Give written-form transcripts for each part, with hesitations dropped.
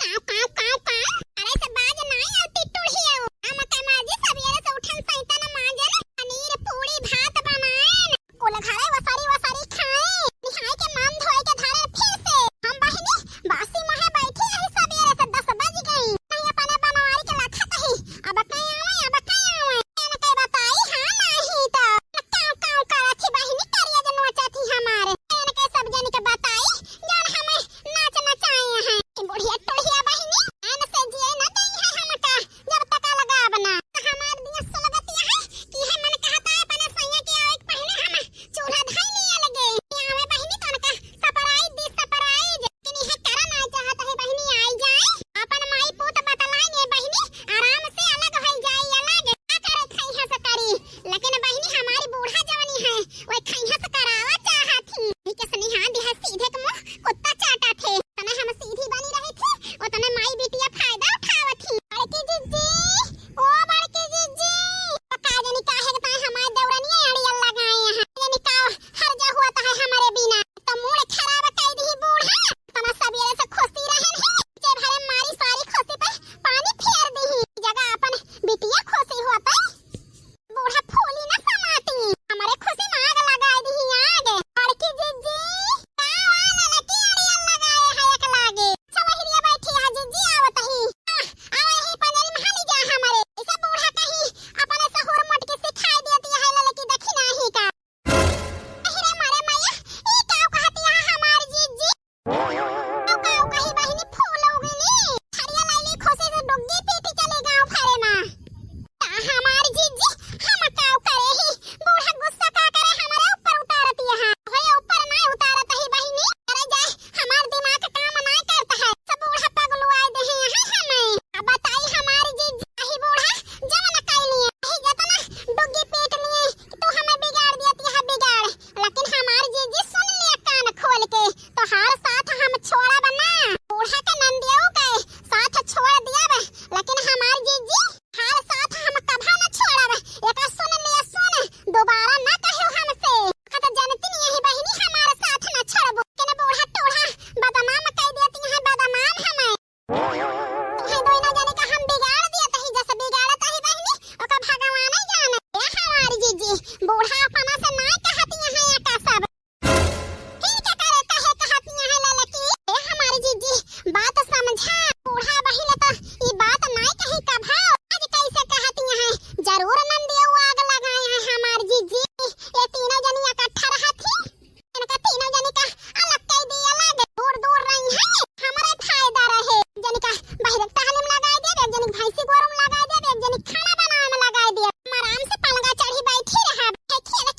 काव काव काव काव अरे से बाज नाही आवती टुळियो आम काय माझी सवेरे से उठन सैतान मांजन पनीर पूरी भात बनाएन कोला घरे वसारी खाए निहाय के माम धोए के धारे फिर से हम बहिनी बासी महे बैठी रही सवेरे से 10 बज गई नहीं अपने बनवारी के लाखा कही अब कहीं आवे एने कई बताई हां नहीं तो काव काव कराथी बहिनी करिया जे नोचाथी हमारे एने कई सब जनी के बताई जान हमें नाच नचाए हैं बुढ़िया टुड़िया बहिनी एने से जिए न गई है हमका जब तक लगा बना हमार दिया सुलगतिया है कि है मन कहता है अपने सैया के आवे पहले हम चूल्हा धाई नहीं लगे आवे बहिनी तनका सपराई किनी है करा ना चाहत है बहिनी आई जाए अपन माई पूत बतलाई ने बहिनी आराम से अलग हो जाए अलग का करे खई है सकरी लेकिन बहिनी हमारी बूढ़ा जवानी है ओए खई है सकरावा चाहत थी के सनिहा दिहा सीधे के मुंह कुत्ता चाटा थे तने हम सीधी बनी रही थी और तने माई बेटिया फायदा उठावत थी बड़की जीजी ओ बड़की जीजी पका जनी काहे के ताई हमारे देवरानी अड़ियल लगाए हैं जनी का हर जा हुआ तो है हमारे बिना तो मूड खराब कर दी बूढ़ा तना सवेरे से खुशी रहन है जे भरे मारी सारी खुशी पे पानी फेर दी जगह अपन बेटिया खुशी होता बूढ़ा फूली ना समाती हमारे खुशी में आग लगा दी आग बड़की जीजी कावाला लकी अड़ियल लगाए है एक लागे चवहिरिया बैठी है जीजी आवत ही आवे ही पंजरी में हाली जा हमारे ऐसा बूढ़ा कहीं अपने सहुर मटकी सिखाई देती है लड़की देखी नहीं का अरे मारे मैया ई काव कहती है हमारी जीजी काव कहीं बहिनी फूल हो गई छरिया लाइली खोसे से डुग्गी पीटी चले गांव फारे में हमारी जीजी हम काव करे ही बूढ़ा गुस्सा का करे हमारे ऊपर उतारती है होए ऊपर नहीं उतारत ही बहिनी अरे जाए हमार दिमाग काम नहीं करता है सब बूढ़ा पगलुआ दे है हमें अब बताई हमारी जीजी ही बूढ़ा जवन कैली ही जतना डुग्गी पीटनी है तू हमें बिगाड़ देती है बिगाड़ लेकिन हमारी जीजी सुन लिया कान खोल के तो हर साथ हम छोड़ा बना बूढ़ा के नंदियों के साथ छोड़ दिया बे लेकिन हमारी जीजी हर साथ हम कभी न छोड़ब एक सुन लिया सुन दोबारा न कहो हमसे खत जानती नहीं है बहिनी हमारे साथ न छोड़बो के बूढ़ा टोढ़ा बदनाम कह देती है बदनाम हमें तुम्हें दोनों जाने का हम बिगाड़ दिया तही जैसे बिगाड़त है बहिनी ओका भगवान ही जाने ये हमारी जीजी बूढ़ा अपना से नहीं कहती है या का सब फिर क्या करे कहे कहती है ललकी ये हमारी जीजी बात समझा बूढ़ा बहिन तो ये बात नहीं कही का भाव आज कैसे कहती है जरूर नंदिया आग लगाए हैं हमारी जीजी ये तीनों जनी इकट्ठा रहा थी इनका तीनों जनी का अलग कह दिया अलग दूर रही है हमारे फायदा रहे जनी का बाहर तालीम लगा दे एक जनी भैंसी गोरम लगा दे एक जनी खाना बनाने में लगा दे हम आराम से पलंगा चढ़ी बैठी रहा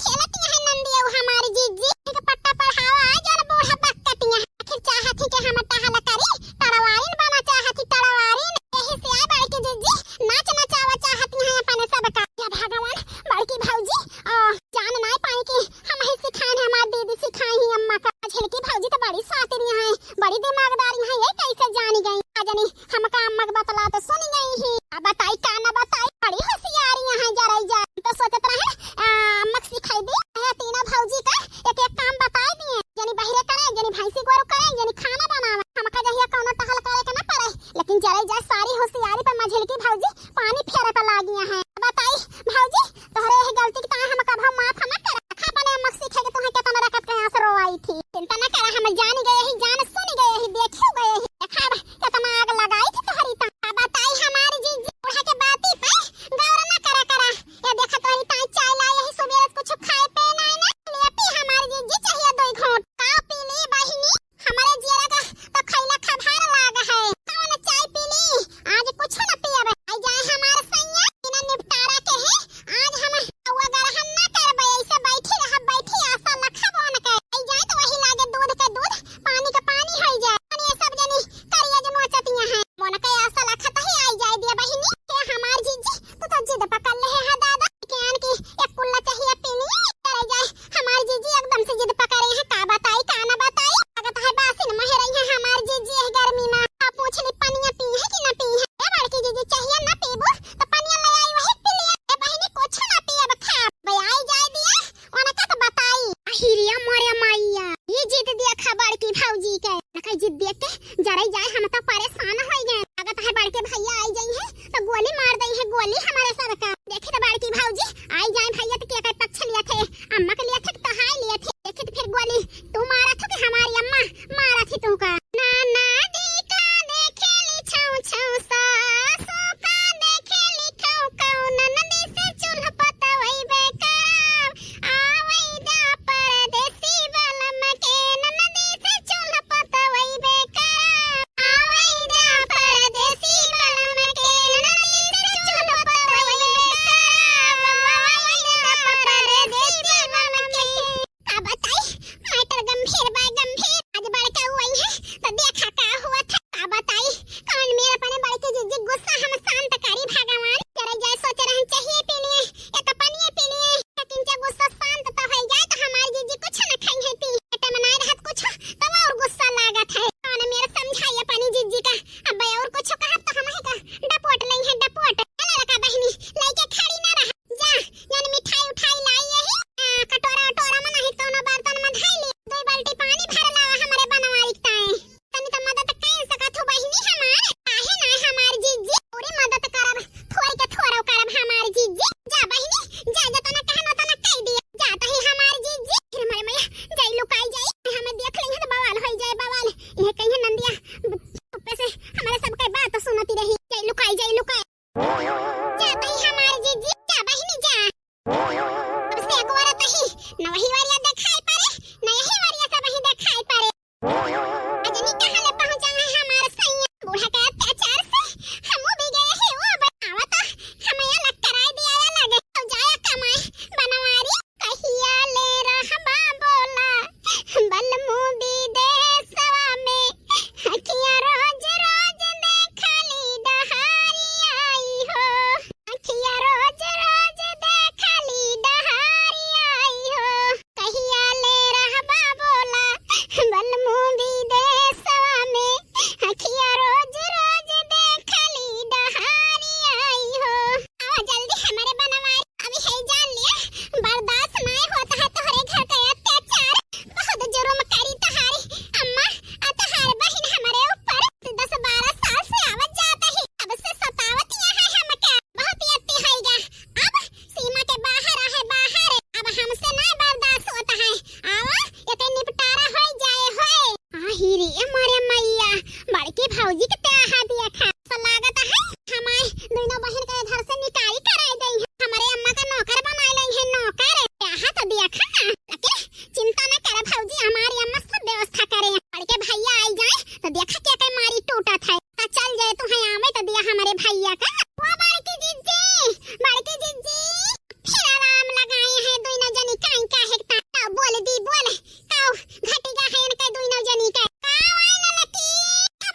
खेलती है नंदिया हमारी जीजी के पट्टा पढ़ावा आ जन बूढ़ा बकती है आखिर चाहती कि हम टहल करी तड़वारीन बना चाहती तड़वारीन यही से आ बड़की जीजी नाच नचावा चाहती है अपने सबका या भगवान बड़की भौजी जान नहीं पाई कि हम ही सिखाए हमारी दीदी सिखाई ही अम्मा का झलकी भौजी तो बड़ी सातरी है बड़ी दिमागदारी है ये कैसे जानी गई आजनी हमका अम्मा के बतला तो सुनी गई ही अब बताई का ना बताई बड़ी होशियारी है जरा जा तो सोचत रहे अम्मा सिखाई दे तीनों भौजी का एक एक काम बताई दिए जनी बहिरे करे जनी भैंसी गोरु करे जनी खाना बनावे हमका जहिया कोनो टहल करे के ना पड़े लेकिन जरा जा सारी होशियारी पर मझलकी भौजी पानी फेरे पे लागिया है बताई भौजी तोहरे ये गलती की हम कभी माफ न कर रखा बने अम्मा सीखे के तुम्हें कितना रकत के आंसू रोई थी चिंता न कर हम जान गए ही जान सुन गए ही देखे गए ही देखा कितना आग लगाई थी तुम्हारी ता कुछ कहब तो हम का डपोट लई है डपोट चला लका बहनी लइके खड़ी ना रह जा यानी मिठाई उठाई लाई यही कटोरा टोरा में नहीं तोनो बर्तन में धई ले 2 बाल्टी पानी भर ला हमारे बनवाई ताए तनी तो मदद कर सकत हो बहनी हमार काहे ना हमार जीजी पूरी मदद करब थोड़ी के थोड़ा करब हमार जीजी जा बहनी जा जा तो ना कहनो तो ना कह दिए जाता ही हमार जीजी फिर हमारे मैया जाई लुकाई जाई हमें देख लेंगे तो बवाल हो जाए बवाल ये कहीं नंदिया ऊपर से हमारे सब के बात सुनती रही जाई लुकाई जाता ही हमार जीजी जा बहनी जा अब से एक बार तही न वही वारिया दिखाई पारे न यही वारिया सब ही दिखाई पारे अजनी कहां ले पहुंचा है हमार सैया बूढ़ा के अत्याचार से हम भी गए हैं वो बतावा तो हमें अलग कराई दिया लगे तो जाया कमाए बनवारी कहिया ले रहबा बोला बल मुबी देसवा में अखियां रोज रोज देखली डहारी आई हो अखियां रोज रोज देखली डहारी आई हो कहिया ले रहबा बोला बल मुबी देसवा में अखियां रोज रोज देखली डहारी आई हो आवा जल्दी हमारे बनवारी अभी है जान लिया बर्दाश्त नहीं होता है तोहरे घर का अत्याचार बहुत जुर्म करी तहारी अम्मा तहार बहन हमारे ऊपर 10-12 साल से आवत जाता है अब से सतावत है हमका बहुत अति होएगा अब सीमा के बाहर है बाहर अब हमसे नहीं बर्दाश्त होता है आवा ये निपटारा हो जाए होए आही रे मारे मैया बड़की भौजी के त्याहा दिया खा तो लागत है हमारे दोनों बहन के घर से निकाली कराई गई है हमारे अम्मा का नौकर बनाई लई है नौकर त्याहा तो दिया खा लेकिन चिंता न कर भौजी हमारी अम्मा सब व्यवस्था करे बड़के भैया आई जाए तो देखा क्या के मारी टूटा था तो चल जाए तुम्हें आवे तो दिया हमारे भैया का वो बड़की जीजी फिर आराम लगाए हैं दोनों जनी काई का है ता बोल दी बोल काऊ घटिगा है इनके दोनों जनी का काऊ आई न लकी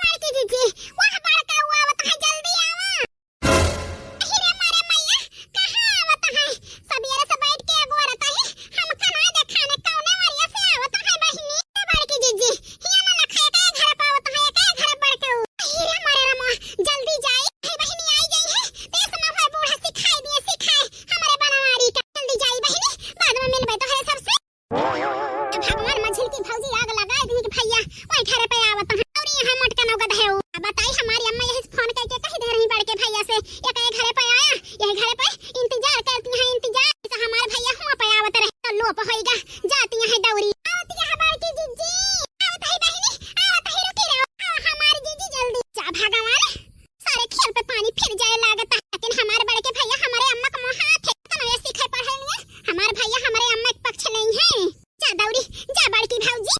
बड़की जीजी वहां बड़का हुआ आवत है जल्दी आवा अरे मारे मैया कहां आवत है सबेरे से बैठ के गोरत है हम खाना देखाने कौने वारिया से आवत है बहिनी बड़की जीजी हिया न लखे के घर पावत है के घर बड़का अरे मारे रमा जल्दी जाई बहिनी आई गई है तेस ना होए बूढ़ा सिखाई दिए सिखाए हमारे बनवारी का जल्दी जाई बहिनी बाद में मिलबे तो है सबसे भगवान मझिल की भौजी आग लगाए दी कि भैया ओए घरे पे आवत है और यहां मटका नौका है बताई हमारी अम्मा यही फोन करके कह दे रही बड़के भैया से ये कहे घरे पे आया यही घरे पे इंतजार करती है इंतजार से हमारे भैया हुआ पे आवत रहे तो लोप होएगा जाती है दौरी आवत है बड़की जीजी आवत है बहिनी आवत है रुकी रहो हमारी जीजी जल्दी जा भगवान सारे खेल पे पानी फिर जाए लागत है लेकिन हमारे बड़के भैया हमारे अम्मा का मुंह हाथ है तो ये सीखे पढ़े लिए हमारे भैया हमारे अम्मा के पक्ष नहीं है जा दौड़ी जा बड़की भौजी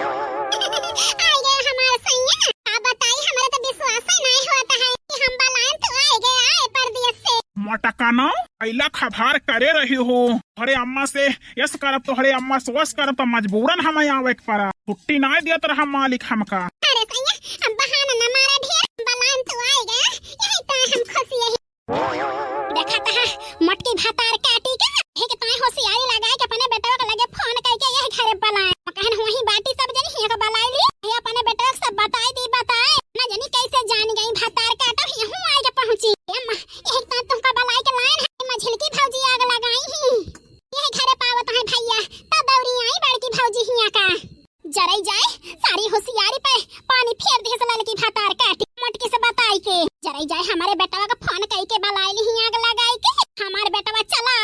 आई गए हमारे सैया आप बताइए हमारे तो विश्वास ही नहीं होता है कि हम बलायन तो आए गए आए परदेश से मटकाना पहला खबर करे रही हो हरे अम्मा से यस करब तो हरे अम्मा से वस करब तो मजबूरन हमें आवे के पड़ा छुट्टी नहीं दियत रहा मालिक हमका अरे सैया अब बहाना न मारा ढेर बलायन तो आए गए यही तो हम खुशी है देखा था मटकी भातार काटी के हे के ताई होशियारी लगाए के अपने बेटा के लगे फोन करके यही घरे बलाए कहन वही बाटी सब जनी हिया के बलाई ली ये अपने बेटा के सब बताए ना जनी कैसे जान गई भातार काटा ही हूं आए के पहुंची अम्मा यही तो तुमका बलाई के लाइन है मझिल की भौजी आग लगाई ही यही घरे पावत है भैया तब दौरी आई बड़की भौजी हिया का जरई जाए सारी होशियारी पे पानी फेर दे से लड़की भातार काटी मटकी से बताई के जरई जाए हमारे बेटवा का फोन कई के बलाई ली आग लगाई के हमारे बेटवा चला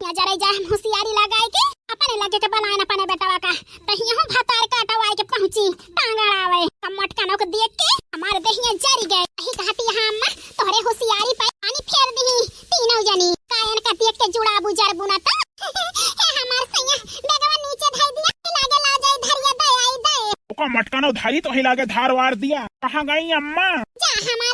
या जरई जाए हम होशियारी लगाई के अपने लगे के बलाए अपने बेटवा का तो हिया भातार काटवाई के पहुंची टांगड़ आवे कम मटका नौक देख के हमारे दहिया जरी गए ही कहती हां अम्मा तोहरे होशियारी पे पानी फेर दी तीनों जनी कायन का देख के जुड़ा बुजर बुना तो हमार सैया बेगवा नीचे धई दिया लागे ला जाए धरिया दे आई दे ओका मटका न धारी तो ही लागे धार वार दिया कहां गई अम्मा जा हमार